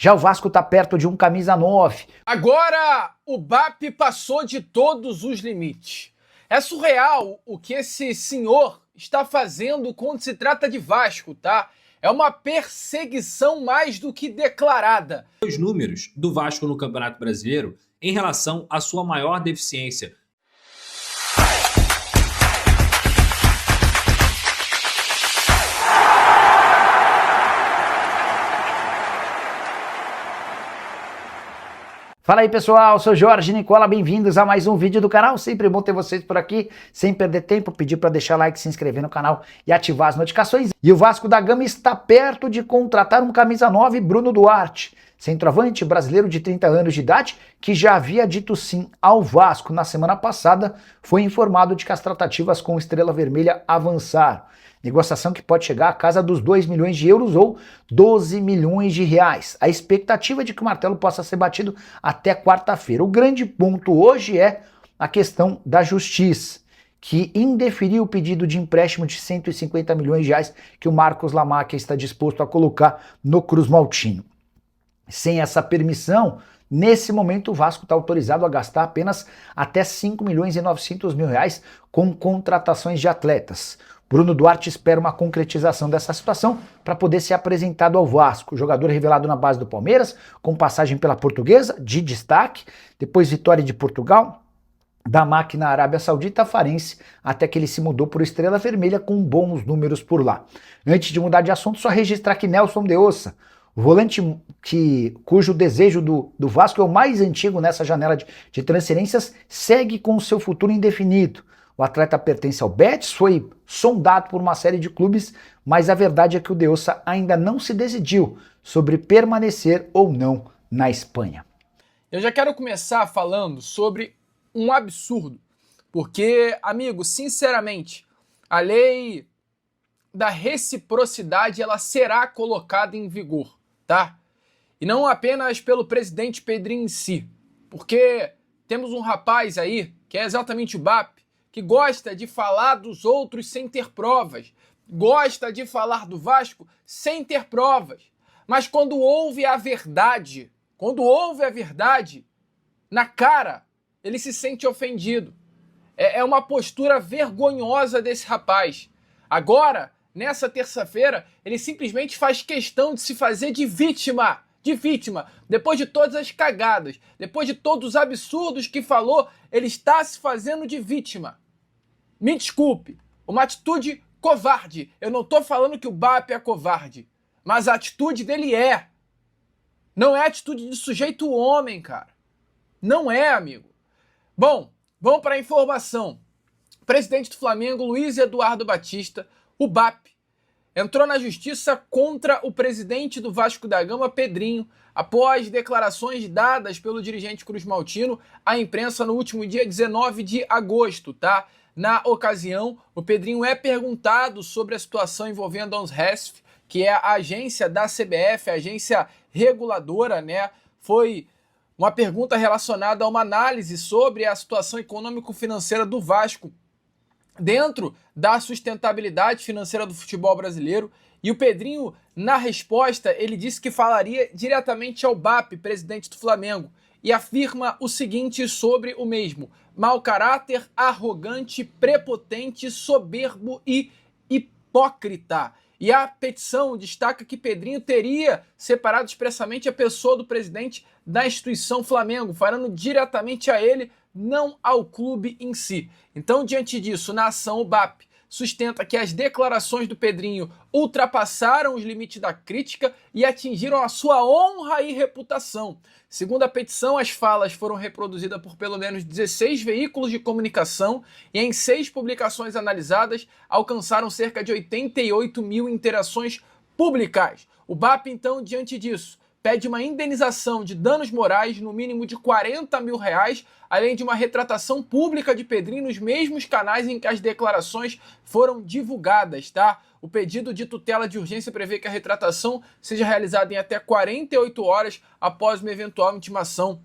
Já o Vasco está perto de um camisa 9. Agora o BAP passou de todos os limites. É surreal o que esse senhor está fazendo quando se trata de Vasco, tá? É uma perseguição mais do que declarada. Os números do Vasco no Campeonato Brasileiro em relação à sua maior deficiência. Fala aí pessoal, eu sou Jorge Nicola, bem-vindos a mais um vídeo do canal, sempre bom ter vocês por aqui, sem perder tempo, pedir para deixar like, se inscrever no canal e ativar as notificações. E o Vasco da Gama está perto de contratar um camisa 9, Bruno Duarte, centroavante brasileiro de 30 anos de idade, que já havia dito sim ao Vasco. Na semana passada foi informado de que as tratativas com Estrela Vermelha avançaram. Negociação que pode chegar à casa dos 2 milhões de euros ou 12 milhões de reais. A expectativa é de que o martelo possa ser batido até quarta-feira. O grande ponto hoje é a questão da justiça, que indeferiu o pedido de empréstimo de 150 milhões de reais que o Marcos Lamacchia está disposto a colocar no Cruz Maltino. Sem essa permissão, nesse momento o Vasco está autorizado a gastar apenas até 5 milhões e 900 mil reais com contratações de atletas. Bruno Duarte espera uma concretização dessa situação para poder ser apresentado ao Vasco. O jogador revelado na base do Palmeiras, com passagem pela Portuguesa, de destaque, depois Vitória de Portugal, da MAC na Arábia Saudita, Farense, até que ele se mudou para o Estrela Vermelha com bons números por lá. Antes de mudar de assunto, só registrar que Nelson de Ossa, o volante cujo desejo do Vasco é o mais antigo nessa janela de transferências, segue com o seu futuro indefinido. O atleta pertence ao Betis, foi sondado por uma série de clubes, mas a verdade é que o De Ossa ainda não se decidiu sobre permanecer ou não na Espanha. Eu já quero começar falando sobre um absurdo, porque, amigo, sinceramente, a lei da reciprocidade ela será colocada em vigor, tá? E não apenas pelo presidente Pedrinho em si, porque temos um rapaz aí, que é exatamente o BAP, que gosta de falar dos outros sem ter provas, gosta de falar do Vasco sem ter provas, mas quando ouve a verdade, na cara, ele se sente ofendido. É uma postura vergonhosa desse rapaz. Agora, nessa terça-feira, ele simplesmente faz questão de se fazer de vítima, depois de todas as cagadas, depois de todos os absurdos que falou, ele está se fazendo de vítima. Me desculpe, uma atitude covarde. Eu não estou falando que o BAP é covarde, mas a atitude dele é. Não é atitude de sujeito homem, cara. Não é, amigo. Bom, vamos para a informação. O presidente do Flamengo, Luiz Eduardo Batista, o BAP, entrou na justiça contra o presidente do Vasco da Gama, Pedrinho, após declarações dadas pelo dirigente Cruz Maltino à imprensa no último dia 19 de agosto, tá? Na ocasião, o Pedrinho é perguntado sobre a situação envolvendo a Ansresf, que é a agência da CBF, a agência reguladora, né? Foi uma pergunta relacionada a uma análise sobre a situação econômico-financeira do Vasco dentro da sustentabilidade financeira do futebol brasileiro. E o Pedrinho, na resposta, ele disse que falaria diretamente ao BAP, presidente do Flamengo, e afirma o seguinte sobre o mesmo: mau caráter, arrogante, prepotente, soberbo e hipócrita. E a petição destaca que Pedrinho teria separado expressamente a pessoa do presidente da instituição Flamengo, falando diretamente a ele, não ao clube em si. Então, diante disso, na ação, o BAP sustenta que as declarações do Pedrinho ultrapassaram os limites da crítica e atingiram a sua honra e reputação. Segundo a petição, as falas foram reproduzidas por pelo menos 16 veículos de comunicação e em 6 publicações analisadas alcançaram cerca de 88 mil interações públicas. O BAP, então, diante disso, pede uma indenização de danos morais no mínimo de 40 mil reais, além de uma retratação pública de Pedrinho nos mesmos canais em que as declarações foram divulgadas, tá? O pedido de tutela de urgência prevê que a retratação seja realizada em até 48 horas após uma eventual intimação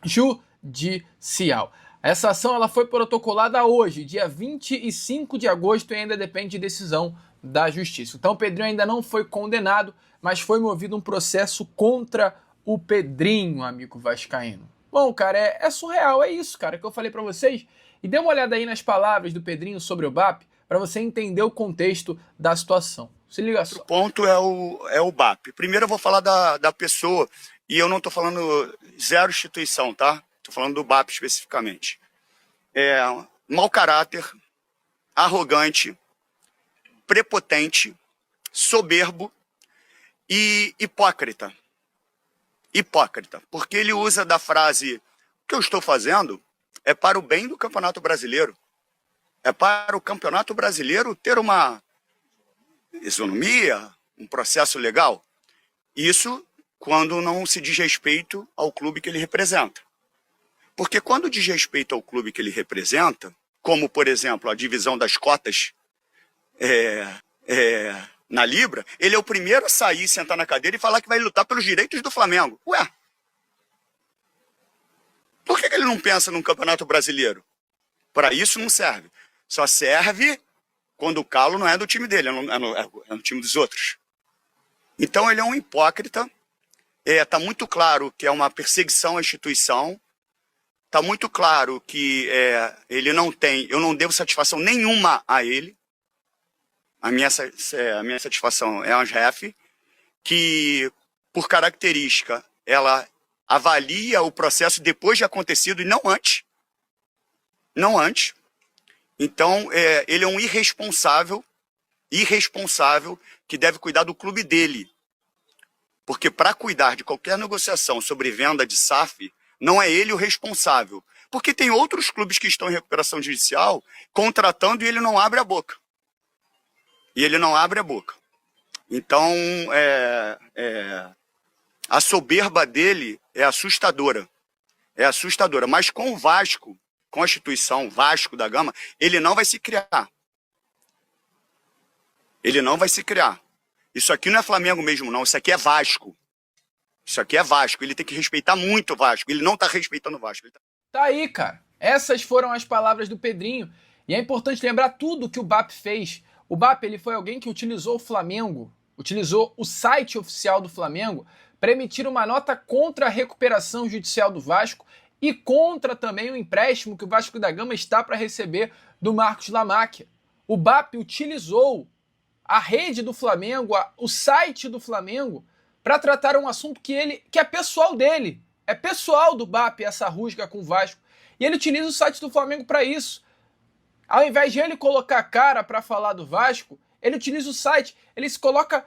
judicial. Essa ação ela foi protocolada hoje, dia 25 de agosto, e ainda depende de decisão da Justiça. Então o Pedrinho ainda não foi condenado, mas foi movido um processo contra o Pedrinho, amigo vascaíno? Bom, cara, é surreal, é isso, cara, que eu falei pra vocês. E dê uma olhada aí nas palavras do Pedrinho sobre o BAP para você entender o contexto da situação. Se liga só. Outro ponto é o BAP. Primeiro eu vou falar da pessoa, e eu não estou falando zero instituição, tá? Estou falando do BAP especificamente. Mau caráter, arrogante, prepotente, soberbo e hipócrita. Hipócrita, porque ele usa da frase: o que eu estou fazendo é para o bem do Campeonato Brasileiro. É para o Campeonato Brasileiro ter uma isonomia, um processo legal. Isso quando não se diz respeito ao clube que ele representa. Porque quando diz respeito ao clube que ele representa, como, por exemplo, a divisão das cotas na Libra, ele é o primeiro a sair, sentar na cadeira e falar que vai lutar pelos direitos do Flamengo. Ué, por que ele não pensa num Campeonato Brasileiro? Para isso não serve. Só serve quando o calo não é do time dele, é no time dos outros. Então ele é um hipócrita. Está muito claro que é uma perseguição à instituição. Está muito claro que eu não devo satisfação nenhuma a ele. A minha satisfação é a ANJEF, que, por característica, ela avalia o processo depois de acontecido e não antes. Não antes. Então, ele é um irresponsável que deve cuidar do clube dele. Porque para cuidar de qualquer negociação sobre venda de SAF, não é ele o responsável. Porque tem outros clubes que estão em recuperação judicial contratando e ele não abre a boca. Então, a soberba dele é assustadora. Mas com o Vasco, com a instituição Vasco da Gama, ele não vai se criar. Isso aqui não é Flamengo mesmo, não. Isso aqui é Vasco. Ele tem que respeitar muito o Vasco. Ele não está respeitando o Vasco. Tá aí, cara. Essas foram as palavras do Pedrinho. E é importante lembrar tudo que o BAP fez. O BAP ele foi alguém que utilizou o Flamengo, utilizou o site oficial do Flamengo para emitir uma nota contra a recuperação judicial do Vasco e contra também o empréstimo que o Vasco da Gama está para receber do Marcos Lamáquia. O BAP utilizou a rede do Flamengo, o site do Flamengo, para tratar um assunto que é pessoal dele. É pessoal do BAP essa rusga com o Vasco. E ele utiliza o site do Flamengo para isso. Ao invés de ele colocar a cara para falar do Vasco, ele utiliza o site, ele se coloca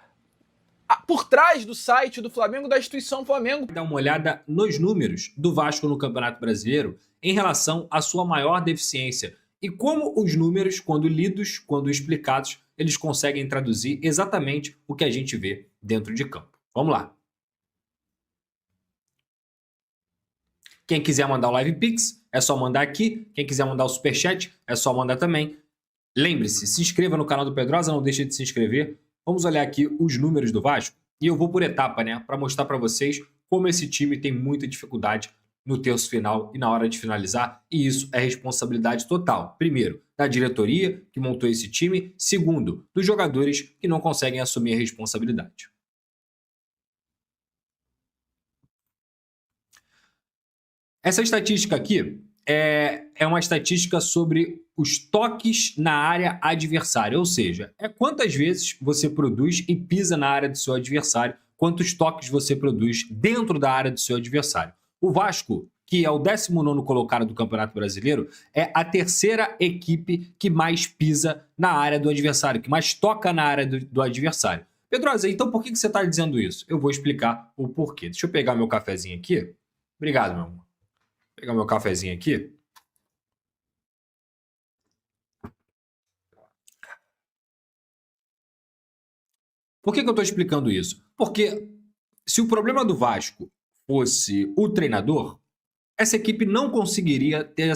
por trás do site do Flamengo, da instituição Flamengo. Dá uma olhada nos números do Vasco no Campeonato Brasileiro em relação à sua maior deficiência e como os números, quando lidos, quando explicados, eles conseguem traduzir exatamente o que a gente vê dentro de campo. Vamos lá. Quem quiser mandar o Live Pix, é só mandar aqui. Quem quiser mandar o Superchat, é só mandar também. Lembre-se, se inscreva no canal do Pedrosa, não deixe de se inscrever. Vamos olhar aqui os números do Vasco. E eu vou por etapa, né? Para mostrar para vocês como esse time tem muita dificuldade no terço final e na hora de finalizar. E isso é responsabilidade total. Primeiro, da diretoria que montou esse time. Segundo, dos jogadores que não conseguem assumir a responsabilidade. Essa estatística aqui é uma estatística sobre os toques na área adversária, ou seja, é quantas vezes você produz e pisa na área do seu adversário, quantos toques você produz dentro da área do seu adversário. O Vasco, que é o 19º colocado do Campeonato Brasileiro, é a terceira equipe que mais pisa na área do adversário, que mais toca na área do adversário. Pedrosa, então por que você está dizendo isso? Eu vou explicar o porquê. Deixa eu pegar meu cafezinho aqui. Obrigado, meu amor. Vou pegar meu cafezinho aqui. Por que eu estou explicando isso? Porque se o problema do Vasco fosse o treinador, essa equipe não conseguiria ter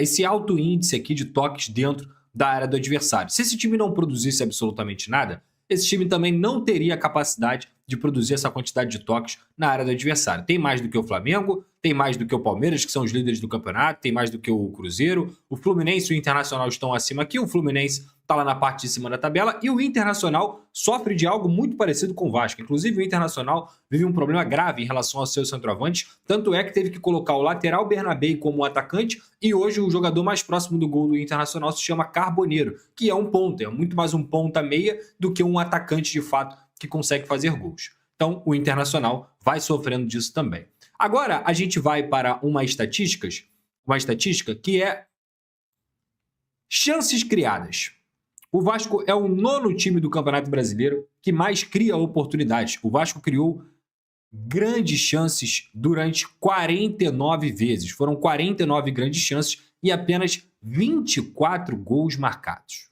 esse alto índice aqui de toques dentro da área do adversário. Se esse time não produzisse absolutamente nada, esse time também não teria a capacidade de produzir essa quantidade de toques na área do adversário. Tem mais do que o Flamengo, tem mais do que o Palmeiras, que são os líderes do campeonato, tem mais do que o Cruzeiro, o Fluminense e o Internacional estão acima aqui, o Fluminense está lá na parte de cima da tabela, e o Internacional sofre de algo muito parecido com o Vasco. Inclusive, o Internacional vive um problema grave em relação aos seus centroavantes, tanto é que teve que colocar o lateral Bernabé como atacante, e hoje o jogador mais próximo do gol do Internacional se chama Carboneiro, que é um ponta, é muito mais um ponta-meia do que um atacante de fato que consegue fazer gols. Então, o Internacional vai sofrendo disso também. Agora, a gente vai para uma estatística que é chances criadas. O Vasco é o 9º time do Campeonato Brasileiro que mais cria oportunidades. O Vasco criou grandes chances durante 49 vezes. Foram 49 grandes chances e apenas 24 gols marcados.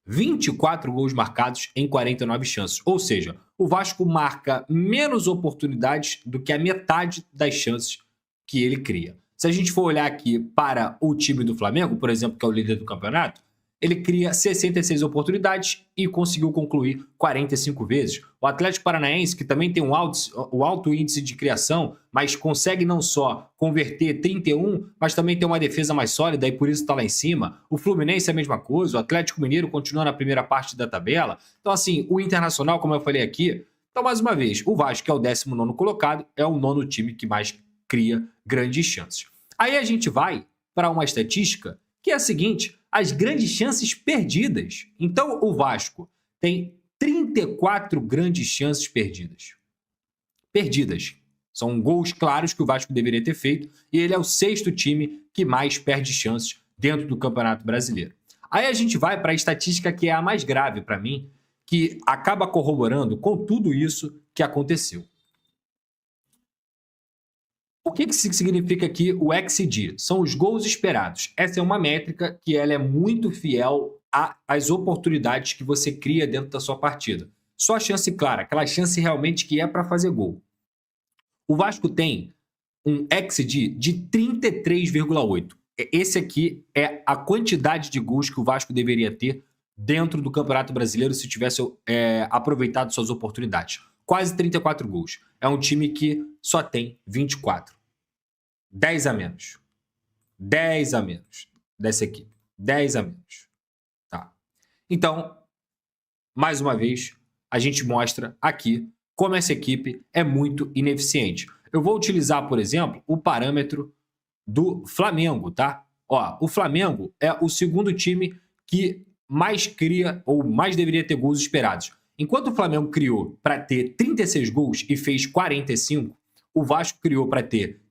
24 gols marcados em 49 chances. Ou seja, o Vasco marca menos oportunidades do que a metade das chances que ele cria. Se a gente for olhar aqui para o time do Flamengo, por exemplo, que é o líder do campeonato, ele cria 66 oportunidades e conseguiu concluir 45 vezes. O Atlético Paranaense, que também tem um alto índice de criação, mas consegue não só converter 31, mas também tem uma defesa mais sólida e por isso está lá em cima. O Fluminense é a mesma coisa, o Atlético Mineiro continua na primeira parte da tabela. Então, assim, o Internacional, como eu falei aqui, então, mais uma vez, o Vasco, que é o 19º colocado, é o 9º time que mais cria grandes chances. Aí a gente vai para uma estatística que é a seguinte: as grandes chances perdidas. Então, o Vasco tem 34 grandes chances perdidas. Perdidas. São gols claros que o Vasco deveria ter feito e ele é o 6º time que mais perde chances dentro do Campeonato Brasileiro. Aí a gente vai para a estatística que é a mais grave para mim, que acaba corroborando com tudo isso que aconteceu. O que significa aqui o XG? São os gols esperados. Essa é uma métrica que ela é muito fiel às oportunidades que você cria dentro da sua partida. Só chance clara, aquela chance realmente que é para fazer gol. O Vasco tem um XG de 33,8. Esse aqui é a quantidade de gols que o Vasco deveria ter dentro do Campeonato Brasileiro se tivesse aproveitado suas oportunidades. Quase 34 gols. É um time que só tem 24. 10 a menos. 10 a menos dessa equipe. 10 a menos. Tá. Então, mais uma vez, a gente mostra aqui como essa equipe é muito ineficiente. Eu vou utilizar, por exemplo, o parâmetro do Flamengo, tá? Ó, o Flamengo é o 2º time que mais cria ou mais deveria ter gols esperados. Enquanto o Flamengo criou para ter 36 gols e fez 45, o Vasco criou para ter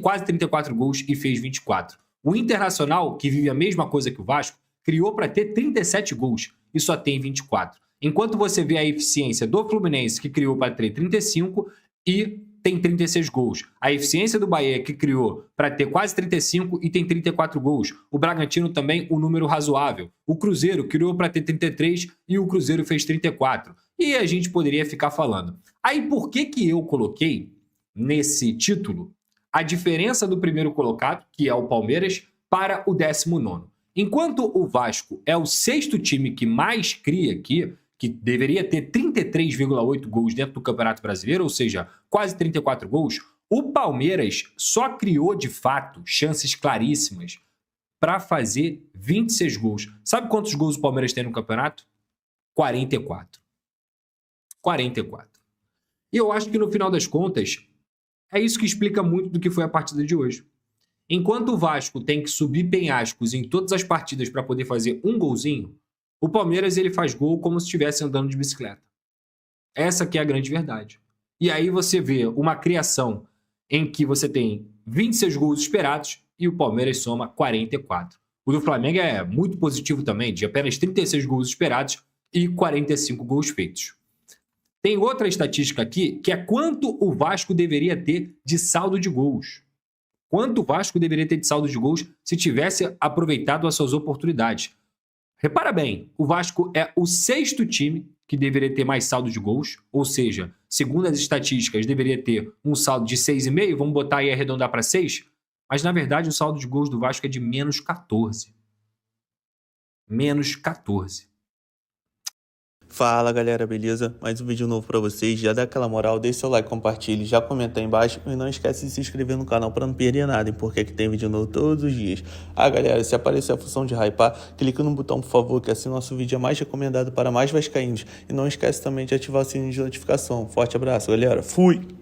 quase 34 gols e fez 24. O Internacional, que vive a mesma coisa que o Vasco, criou para ter 37 gols e só tem 24. Enquanto você vê a eficiência do Fluminense, que criou para ter 35 e tem 36 gols. A eficiência do Bahia, que criou para ter quase 35 e tem 34 gols. O Bragantino também, um número razoável. O Cruzeiro criou para ter 33 e o Cruzeiro fez 34. E a gente poderia ficar falando. Aí por que eu coloquei nesse título a diferença do primeiro colocado, que é o Palmeiras, para o 19º? Enquanto o Vasco é o 6º time que mais cria aqui, que deveria ter 33,8 gols dentro do Campeonato Brasileiro, ou seja, quase 34 gols, o Palmeiras só criou, de fato, chances claríssimas para fazer 26 gols. Sabe quantos gols o Palmeiras tem no campeonato? 44. 44. E eu acho que, no final das contas, é isso que explica muito do que foi a partida de hoje. Enquanto o Vasco tem que subir penhascos em todas as partidas para poder fazer um golzinho, o Palmeiras ele faz gol como se estivesse andando de bicicleta. Essa que é a grande verdade. E aí você vê uma criação em que você tem 26 gols esperados e o Palmeiras soma 44. O do Flamengo é muito positivo também, de apenas 36 gols esperados e 45 gols feitos. Tem outra estatística aqui, que é quanto o Vasco deveria ter de saldo de gols. Quanto o Vasco deveria ter de saldo de gols se tivesse aproveitado as suas oportunidades. Repara bem, o Vasco é o 6º time que deveria ter mais saldo de gols, ou seja, segundo as estatísticas, deveria ter um saldo de 6,5, vamos botar aí arredondar para 6, mas na verdade o saldo de gols do Vasco é de menos 14. Menos 14. Fala galera, beleza? Mais um vídeo novo pra vocês. Já dá aquela moral, deixa seu like, compartilhe, já comenta aí embaixo e não esquece de se inscrever no canal pra não perder nada, hein? Porque aqui tem vídeo novo todos os dias. Galera, se aparecer a função de hypar, clica no botão por favor, que assim nosso vídeo é mais recomendado para mais vascaínos. E não esquece também de ativar o sininho de notificação. Forte abraço galera, fui!